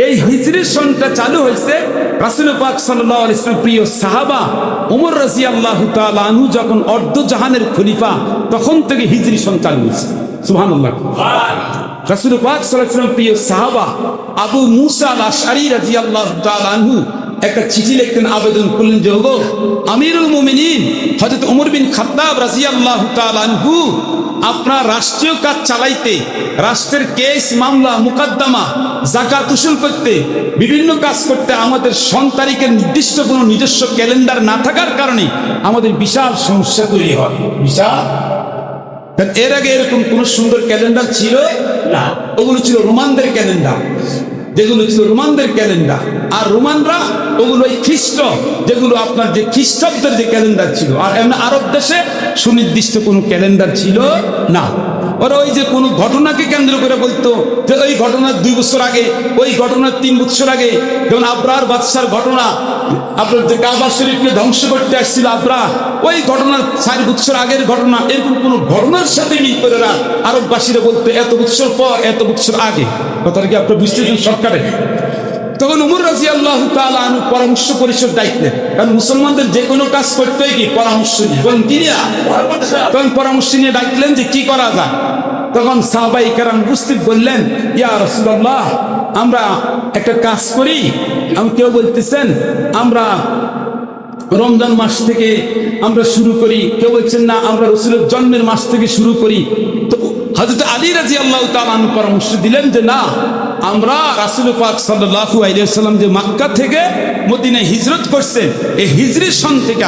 এই হিজরি সনটা চালু হয়েছে রাসূল পাক সাল্লাল্লাহু আলাইহি ওয়াসাল্লাম প্রিয় সাহাবা ওমর রাদিয়াল্লাহু তাআলা আনহু যখন অর্ধ জাহানের খলিফা তখন থেকে হিজরি সন চালু হয়েছে। সুবহানাল্লাহ। রাসূল পাক সাল্লাল্লাহু আলাইহি ওয়াসাল্লাম প্রিয় সাহাবা আবু মুসা আল আশআরী রাদিয়াল্লাহু তাআলা আনহু একটা চিঠি লিখতেন, আবেদন করলেন যে ওগো আমিরুল মুমিনিন হযরত ওমর বিন খাত্তাব রাদিয়াল্লাহু তাআলা আনহু আপনার রাষ্ট্রীয় কাজ চালাইতে, রাষ্ট্রের কেস মামলা মুকদ্দমা যাকাত উসুল করতে, বিভিন্ন কাজ করতে আমাদের সন তারিখের নির্দিষ্ট কোনো নিজস্ব ক্যালেন্ডার না থাকার কারণে আমাদের বিশাল সমস্যা তৈরি হয়। বিশাল। এর আগে এরকম কোন সুন্দর ক্যালেন্ডার ছিল না, ওগুলো ছিল রোমানদের ক্যালেন্ডার, যেগুলো ছিল রোমানদের ক্যালেন্ডার। আর রোমানরা ওগুলো এই খ্রিস্ট, যেগুলো আপনার যে খ্রিস্টাব্দের যে ক্যালেন্ডার ছিল, আর এমনি আরব দেশে সুনির্দিষ্ট কোনো ক্যালেন্ডার ছিল না। ওরা ওই যে কোনো ঘটনাকে কেন্দ্র করে বলতো যে ওই ঘটনার 2 বছর আগে, ওই ঘটনার 3 বছর আগে, যেমন আবরার বাদশার ঘটনা, আপনার যে কাবা শরীফকে ধ্বংস করতে আসছিল আবরা, ওই ঘটনার 4 বছর আগের ঘটনা, এরকম কোনো ঘটনার সাথে মিল করে না আরববাসীরা বলতো এত বছর পর, এত বছর আগে। কথাটা কি আপনার বুঝতেছেন? সরকারে তখন ওমর রাদিয়াল্লাহু তাআলা আনহু পরামর্শ পরিষদ ডাকলেন, কারণ মুসলমানদের যে কোনো কাজ করতে হয় কি পরামর্শ নিয়ে, বলেন কি না? তখন পরামর্শ নিয়ে ডাকলেন যে কি করা যায়। তখন সাহাবায়ে কেরাম উপস্থিত বললেন, ইয়া রাসূলুল্লাহ আমরা একটা কাজ করি। কেউ বলতেছেন আমরা রমজান মাস থেকে আমরা শুরু করি, কেউ বলছেন না আমরা রাসূলের জন্মের মাস থেকে শুরু করি। তো হযরত আলী রাদিয়াল্লাহু তাআলা আনহু পরামর্শ দিলেন যে না, আমরা রাসূল পাক সাল্লাল্লাহু আলাইহি ওয়াসাল্লাম যে মক্কা থেকে মদিনায় হিজরত করছেন এই হিজরির সন থেকে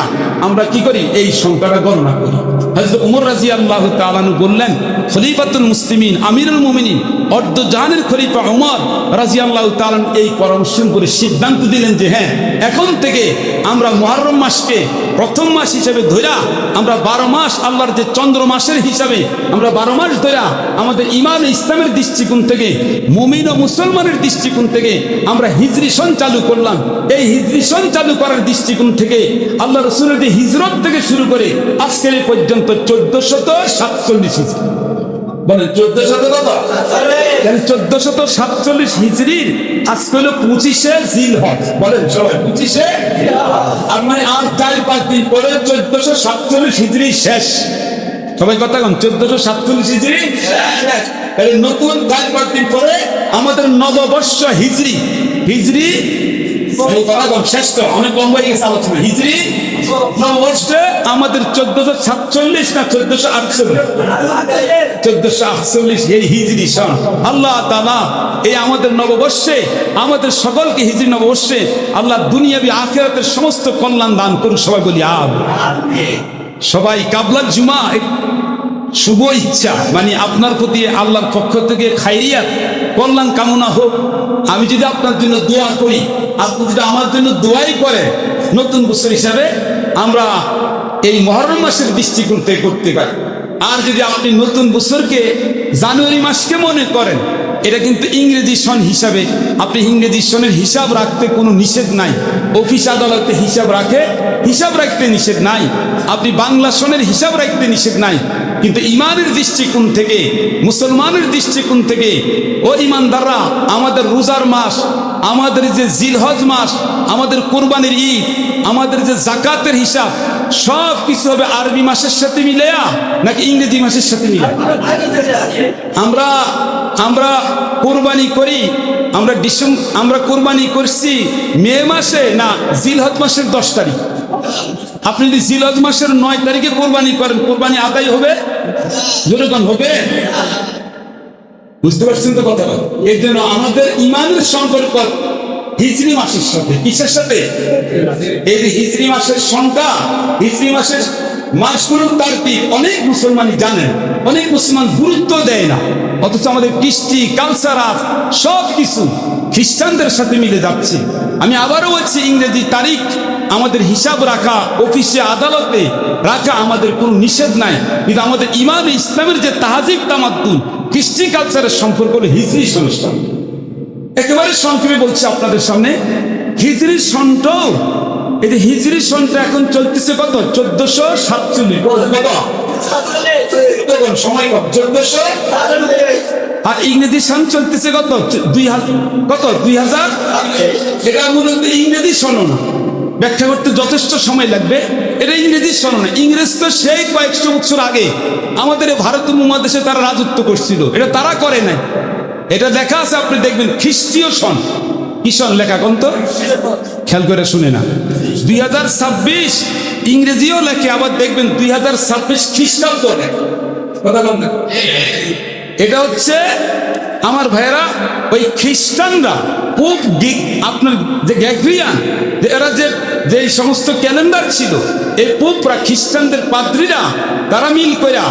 আমরা কি করি, এই সংখ্যাটা গণনা করি। হযরত ওমর রাদিয়াল্লাহু তাআলা আনহু বললেন, খলিফাতুল মুসলিমিন আমিরুল মুমিনিন অর্ধ জাহানের খলিফা ওমর রাদিয়াল্লাহু তাআলা এই পরামর্শ করে সিদ্ধান্ত দিলেন যে হ্যাঁ, এখন থেকে আমরা মুহররম মাসকে প্রথম মাস হিসেবে ধরা, আমরা 12 মাস আল্লাহর যে চন্দ্র মাসের হিসাবে আমরা 12 মাস ধরা আমাদের ঈমান ইসলামের দৃষ্টিকোণ থেকে, মুমিন ও মুসলমানের দৃষ্টিকোণ থেকে আমরা হিজরি সন চালু করলাম। এই হিজরি সন চালু করার দৃষ্টিকোণ থেকে আল্লাহ রাসূলের যে হিজরত থেকে শুরু করে আজকের এই পর্যন্ত 1447 হিজরি, বলেন 1447 হিজরির আজকে হলো 25শে জিলহজ, বলেন সবাই 25শে, আর মানে আর 4-5 দিন পরে 1447 হিজরি শেষ। সবাই কথা কন, 1447 হিজরি শেষ। নতুন 4-5 দিন পরে আমাদের নববর্ষ হিজরি, হিজরি শেষ তো অনেক কম হয়ে গেছে আলোচনা। হিজরি নববর্ষে আমাদের 1447 না 1448 এই হিজরি সন। আল্লাহ তাআলা এই আমাদের নববর্ষে আমাদের সকলকে হিজরি নববর্ষে আল্লাহ দুনিয়াবি আখিরাতের সমস্ত কল্যাণ দান করুন। সবাই বলি আমিন। সবাই কাবলা জুমা শুভ ইচ্ছা, মানে আপনার প্রতি আল্লাহর পক্ষ থেকে খাইরিয়াত কল্যাণ কামনা হোক। আমি যদি আপনার জন্য দোয়া করি, আপনি যদি আমার জন্য দোয়াই করে, নতুন বছর হিসাবে আমরা এই মুহররম মাসের দৃষ্টিকোণ থেকে করতে পারি। আর যদি আপনি নতুন বছরকে জানুয়ারি মাসকে মনে করেন, এটা কিন্তু ইংরেজি সন হিসাবে, আপনি ইংরেজি সনের হিসাব রাখতে কোনো নিষেধ নাই। অফিস আদালতে হিসাব রাখতে নিষেধ নাই। আপনি বাংলা সনের হিসাব রাখতে নিষেধ নাই। কিন্তু ইমানের দৃষ্টিকোণ থেকে, মুসলমানের দৃষ্টিকোণ থেকে ও ইমানদাররা আমাদের রোজার মাস, আমাদের যে জিলহজ মাস, আমাদের কোরবানির ঈদ, আমাদের যে যাকাতের হিসাব সব কিছু হবে আরবি মাসের সাথে মিলায়া নাকি ইংরেজি মাসের সাথে মিলায়া? আমরা কোরবানি করি, আমরা কোরবানি করছি মে মাসে না জিলহজ মাসের 10 তারিখ। আপনি যদি জিলহজ মাসের 9 তারিখে কোরবানি করেন, কোরবানি আদায় হবে? যেরকম হবে, বুঝতে পারছেন তো কথা? এর জন্য আমাদের ইমানের সম্পর্ক হিজরি মাসের সাথে, কিসের সাথে? এই যে হিজরি মাসের সংখ্যা, হিজরি মাসের মাসগুলোর তারতিব অনেক মুসলমানই জানেন, অনেক মুসলমান গুরুত্ব দেয় না। অথচ আমাদের কৃষ্টি কালচার সব কিছু খ্রিস্টানদের সাথে মিলে যাচ্ছে। আমি আবারও বলছি, ইংরেজি তারিখ আমাদের হিসাব রাখা, অফিসে আদালতে রাখা আমাদের কোনো নিষেধ নাই। কিন্তু আমাদের ইমান ইসলামের যে তাহাজিব তামাদ্দুন, কৃষ্টি কালচারের সম্পর্ক হলো হিজরি অনুষ্ঠান। একেবারে সংক্ষেপে বলছি আপনাদের সামনে, হিজরি সনটাও, এই যে হিজরি সনটা এখন চলতেছে কত? 1447। সময় কত? 1447। আর ইংরেজি সন চলতেছে কত 2000 এটা মূলত ইংরেজি সন না, ব্যাখ্যা করতে যথেষ্ট সময় লাগবে। এটা ইংরেজি সন না, ইংরেজ তো সেই কয়েকশো বছর আগে আমাদের ভারত উপমহাদেশে তারা রাজত্ব করছিল, এটা তারা করে নাই। এটা লেখা আছে, আপনি দেখবেন খ্রিস্টীয় সন। কি সন লেখা কোন তো, খেয়াল করে শুনে না। 2026 ইংরেজিও লেখে, আবার দেখবেন 2026 খ্রিস্টাব্দ লেখে। কথা বল না, এটা হচ্ছে আমার ভাইয়েরা ওই খ্রিস্টানরা পোপ আপনার যে গ্রেগরিয়ান, এরা যে সমস্ত ক্যালেন্ডার ছিল, এই পোপরা খ্রিস্টানদের পাদ্রীরা তারা মিল কইরা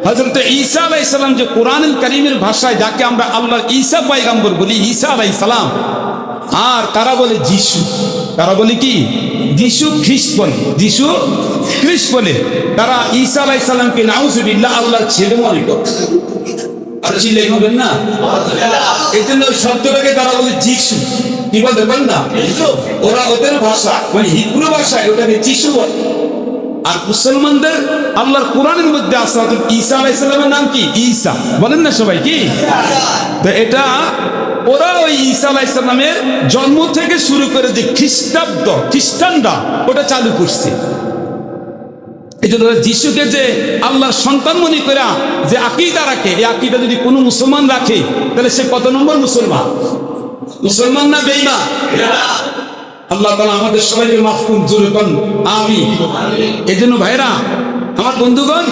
হযরত ঈসা আলাইহিস সালাম যে কোরআনুল কারীমের ভাষায় যাকে আমরা আল্লাহর ঈসা পয়গম্বর বলি, ঈসা আলাইহিস সালাম, আর তারা বলে যিশু। তারা বলে কি? যিশু খ্রিস্ট বলে, যিশু খ্রিস্ট বলে। তারা ঈসা আলাইহিস সালামকে নাউজুবিল্লাহ আল্লাহর ছেলে মনে করে। আর চিল্লাই বলেন না, এই জন্য ওই শব্দটাকে তারা বলে যিশু। কি বলতে পারেন না, ওরা ওদের ভাষা মানে হিব্রু ভাষায় ওটাকে যিশু বলে। আর মুসলমানদের আল্লাহর কোরআনের মধ্যে আছে ঈসা আলাইহিস সালামের নাম কি? ঈসা। বলেন না সবাই কি? তো এটা ওরা ওই ঈসা আলাইহিস সালামের জন্ম থেকে শুরু করে যে খ্রিস্টাব্দ, খ্রিস্টানরা ওটা চালু করছে। এই জন্য যিশুকে যে আল্লাহর সন্তান মনে করে যে আকীদা রাখে, এই আকীদা যদি কোনো মুসলমান রাখে তাহলে সে কত নম্বর মুসলমান? মুসলমান না বেঈমান? আল্লাহ তাআলা আমাদের সবাইকে মাফ করুন, জোরে বলুন আমিন। এই জন্য ভাইরা আমার বন্ধুগণ,